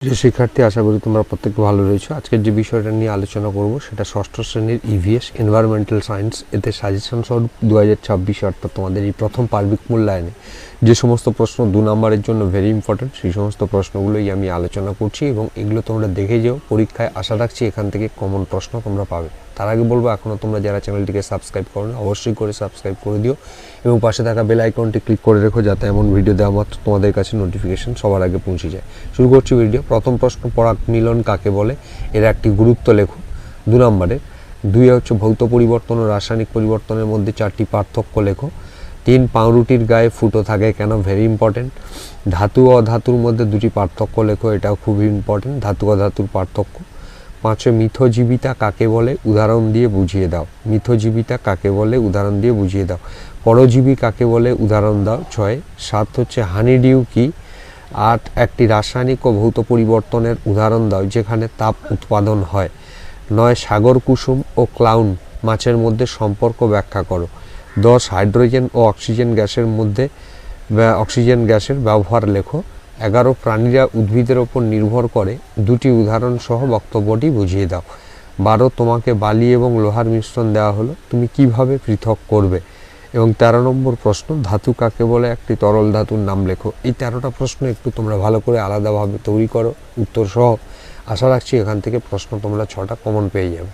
প্রিয় শিক্ষার্থী, আশা করি তোমরা প্রত্যেকে ভালো রয়েছো। আজকের যে বিষয়টা নিয়ে আলোচনা করব সেটা ষষ্ঠ শ্রেণীর ইভিএস এনভায়রনমেন্টাল সায়েন্স। এতে সাজেশন স্বরূপ 2026 অর্থাৎ তোমাদের এই প্রথম পার্বিক মূল্যায়নে যে সমস্ত প্রশ্ন 2 নম্বরের জন্য ভেরি ইম্পর্টেন্ট, সেই সমস্ত প্রশ্নগুলোই আমি আলোচনা করছি এবং এগুলো তোমরা দেখে যেও। পরীক্ষায় আশা রাখছি এখান থেকে কমন প্রশ্ন তোমরা পাবে। তার আগে বলবো, এখনও তোমরা যারা চ্যানেলটিকে সাবস্ক্রাইব করো না, অবশ্যই করে সাবস্ক্রাইব করে দিও এবং পাশে থাকা বেল আইকনটি ক্লিক করে রেখো, যাতে এমন ভিডিও দেওয়া মাত্র তোমাদের কাছে নোটিফিকেশন সবার আগে পৌঁছে যায়। শুরু করছি ভিডিও। প্রথম প্রশ্ন, পরাগ মিলন কাকে বলে? এর একটি গুরুত্ব লেখো 2 নম্বরের। 2 হচ্ছে ভৌত পরিবর্তন ও রাসায়নিক পরিবর্তনের মধ্যে 4টি পার্থক্য লেখো। 3 পাউরুটির গায়ে ফুটো থাকে কেন? Very important. ধাতু ও অধাতুর মধ্যে 2টি পার্থক্য লেখো, এটাও খুবই ইম্পর্টেন্ট, ধাতু ও ধাতুর পার্থক্য। 5 মিথজীবিতা কাকে বলে? উদাহরণ দিয়ে বুঝিয়ে দাও। মিথজীবিতা কাকে বলে? উদাহরণ দিয়ে বুঝিয়ে দাও। পরজীবী কাকে বলে? উদাহরণ দাও। 6 7 হচ্ছে হানিডিউ কি? 8 একটি রাসায়নিক ও ভৌত পরিবর্তনের উদাহরণ দাও যেখানে তাপ উৎপাদন হয়। 9 সাগর কুসুম ও ক্লাউন মাছের মধ্যে সম্পর্ক ব্যাখ্যা করো। 10 হাইড্রোজেন ও অক্সিজেন গ্যাসের ব্যবহার লেখো। 11 প্রাণীরা উদ্ভিদের ওপর নির্ভর করে, 2টি উদাহরণ সহ বক্তব্যটি বুঝিয়ে দাও। 12 তোমাকে বালি এবং লোহার মিশ্রণ দেওয়া হলো, তুমি কিভাবে পৃথক করবে? এবং 13 নম্বর প্রশ্ন, ধাতু কাকে বলে? একটি তরল ধাতুর নাম লেখো। এই 13টা প্রশ্ন একটু তোমরা ভালো করে আলাদাভাবে তৈরি করো উত্তর সহ। আশা রাখছি এখান থেকে প্রশ্ন তোমরা 6টা কমন পেয়ে যাবে।